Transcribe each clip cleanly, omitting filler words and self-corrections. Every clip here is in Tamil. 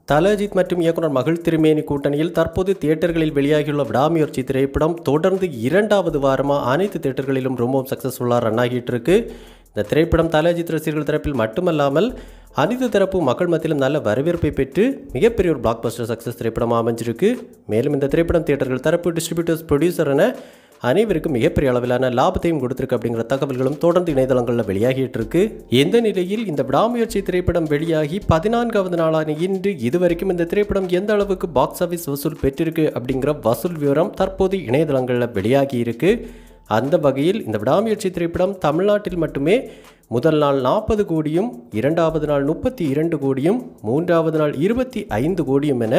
தல அஜித் மற்றும் இயக்குனர் மகள் திருமேனி கூட்டணியில் தற்போது தியேட்டர்களில் வெளியாகியுள்ள விடாமுயற்சி திரைப்படம் தொடர்ந்து இரண்டாவது வாரமாக அனைத்து தியேட்டர்களிலும் ரொம்பவும் சக்ஸஸ்ஃபுல்லாக ரன் ஆகிட்டு இருக்கு. இந்த திரைப்படம் தல அஜித் ரசிகர்கள் தரப்பில் மட்டுமல்லாமல் அனைத்து தரப்பு மக்கள் மத்தியிலும் நல்ல வரவேற்பை பெற்று மிகப்பெரிய ஒரு பிளாக் பஸ்டர் சக்ஸஸ் திரைப்படமாக அமைஞ்சிருக்கு. மேலும் இந்த திரைப்படம் தியேட்டர்கள் தரப்பு டிஸ்ட்ரிபியூட்டர்ஸ் ப்ரொடியூசர் என அனைவருக்கும் மிகப்பெரிய அளவிலான லாபத்தையும் கொடுத்திருக்கு அப்படிங்கிற தகவல்களும் தொடர்ந்து இணையதளங்களில் வெளியாகிட்டு இருக்கு. இந்த நிலையில் இந்த விடாமுயற்சி திரைப்படம் வெளியாகி 14வது நாளான இன்று இதுவரைக்கும் இந்த திரைப்படம் எந்த அளவுக்கு பாக்ஸ் ஆஃபீஸ் வசூல் பெற்றிருக்கு அப்படிங்கிற வசூல் விவரம் தற்போது இணையதளங்களில் வெளியாகி இருக்கு. அந்த வகையில் இந்த விடாமுயற்சி திரைப்படம் தமிழ்நாட்டில் மட்டுமே முதல் நாள் 40 கோடியும், இரண்டாவது நாள் 32 கோடியும், மூன்றாவது நாள் 25 கோடியும் என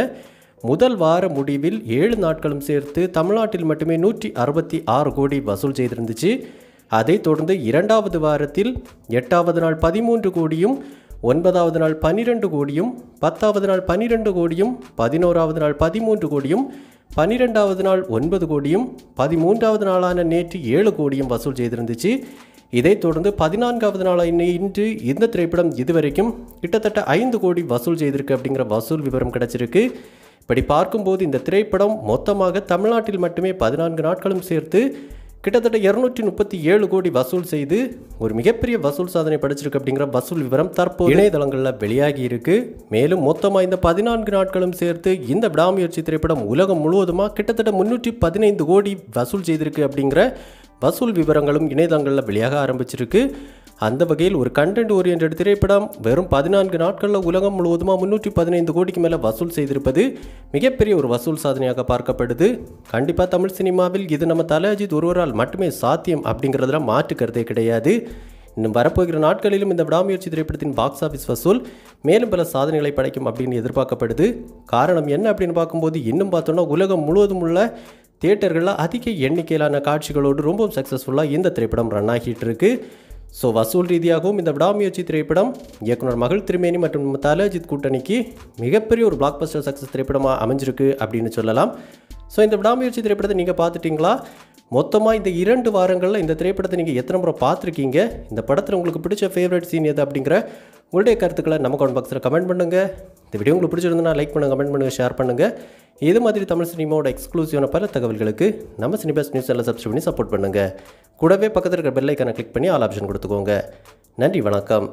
முதல் வார முடிவில் 7 நாட்களும் சேர்த்து தமிழ்நாட்டில் மட்டுமே 166 கோடி வசூல் செய்திருந்துச்சு. அதைத் தொடர்ந்து இரண்டாவது வாரத்தில் 8வது நாள் 13 கோடியும், 9வது நாள் 12 கோடியும், 10வது நாள் 12 கோடியும், 11வது நாள் 13 கோடியும், 12வது நாள் 9 கோடியும், 13வது நாளான நேற்று 7 கோடியும் வசூல் செய்திருந்துச்சு. இதைத் தொடர்ந்து 14வது நாளான இன்று இந்த திரைப்படம் இதுவரைக்கும் கிட்டத்தட்ட 5 கோடி வசூல் செய்திருக்கு அப்படிங்கிற வசூல் விவரம் கிடைச்சிருக்கு. இப்படி பார்க்கும்போது இந்த திரைப்படம் மொத்தமாக தமிழ்நாட்டில் மட்டுமே 14 நாட்களும் சேர்த்து கிட்டத்தட்ட 237 கோடி வசூல் செய்து ஒரு மிகப்பெரிய வசூல் சாதனை படைச்சிருக்கு அப்படிங்கிற வசூல் விவரம் தற்போது இணையதளங்களில் வெளியாகி இருக்கு. மேலும் மொத்தமாக இந்த 14 நாட்களும் சேர்த்து இந்த விடாமுயற்சி திரைப்படம் உலகம் முழுவதுமாக கிட்டத்தட்ட 315 கோடி வசூல் செய்திருக்கு அப்படிங்கிற வசூல் விவரங்களும் இணையதளங்களில் வெளியாக ஆரம்பிச்சிருக்கு. அந்த வகையில் ஒரு கண்டென்ட் ஓரியன்ட் திரைப்படம் வெறும் 14 நாட்களில் உலகம் முழுவதுமாக 315 கோடிக்கு மேலே வசூல் செய்திருப்பது மிகப்பெரிய ஒரு வசூல் சாதனையாக பார்க்கப்படுது. கண்டிப்பாக தமிழ் சினிமாவில் இது நம்ம தல அஜித் ஒருவரால் மட்டுமே சாத்தியம் அப்படிங்கிறதுல மாற்று கருத்தே கிடையாது. இன்னும் வரப்போகிற நாட்களிலும் இந்த விடாமுயற்சி திரைப்படத்தின் பாக்ஸ் ஆஃபீஸ் வசூல் மேலும் பல சாதனைகளை படைக்கும் அப்படின்னு எதிர்பார்க்கப்படுது. காரணம் என்ன அப்படின்னு பார்க்கும்போது இன்னும் பார்த்தோன்னா உலகம் முழுவதும் உள்ள தியேட்டர்களில் அதிக எண்ணிக்கையிலான காட்சிகளோடு ரொம்பவும் சக்ஸஸ்ஃபுல்லாக இந்த திரைப்படம் ரன் ஆகிட்டு இருக்கு. ஸோ வசூல் ரீதியாகவும் இந்த விடாமுயற்சி திரைப்படம் இயக்குனர் மகள் திருமேனி மற்றும் தல அஜித் கூட்டணிக்கு மிகப்பெரிய ஒரு பிளாக் பஸ்டர் சக்ஸஸ் திரைப்படமாக அமைஞ்சிருக்கு அப்படின்னு சொல்லலாம். ஸோ இந்த விடாமுயற்சி திரைப்படத்தை நீங்கள் பார்த்துட்டிங்களா? மொத்தமாக இந்த 2 வாரங்களில் இந்த திரைப்படத்தை நீங்கள் எத்தனை முறை பார்த்துருக்கீங்க? இந்த படத்தில் உங்களுக்கு பிடிச்ச ஃபேவரட் சீன் எது அப்படிங்கிற உங்களுடைய கருத்துக்களை நம்ம கமெண்ட் பாக்ஸில் கமெண்ட் பண்ணுங்கள். இந்த வீடியோ உங்களுக்கு பிடிச்சிருந்தா லைக் பண்ணுங்கள், கமெண்ட் பண்ணுங்கள், ஷேர் பண்ணுங்கள். இது மாதிரி தமிழ் சினிமாவோட எக்ஸ்க்ளூசிவான பல தகவல்களுக்கு நம்ம சினிபாஸ் நியூஸ் எல்லாம் சப்ஸ்கிரைப் பண்ணி சப்போர்ட் பண்ணுங்கள். கூடவே பக்கத்தில் இருக்கிற பெல் ஐக்கானை கிளிக் பண்ணி ஆல் ஆப்ஷன் கொடுத்துக்கோங்க. நன்றி, வணக்கம்.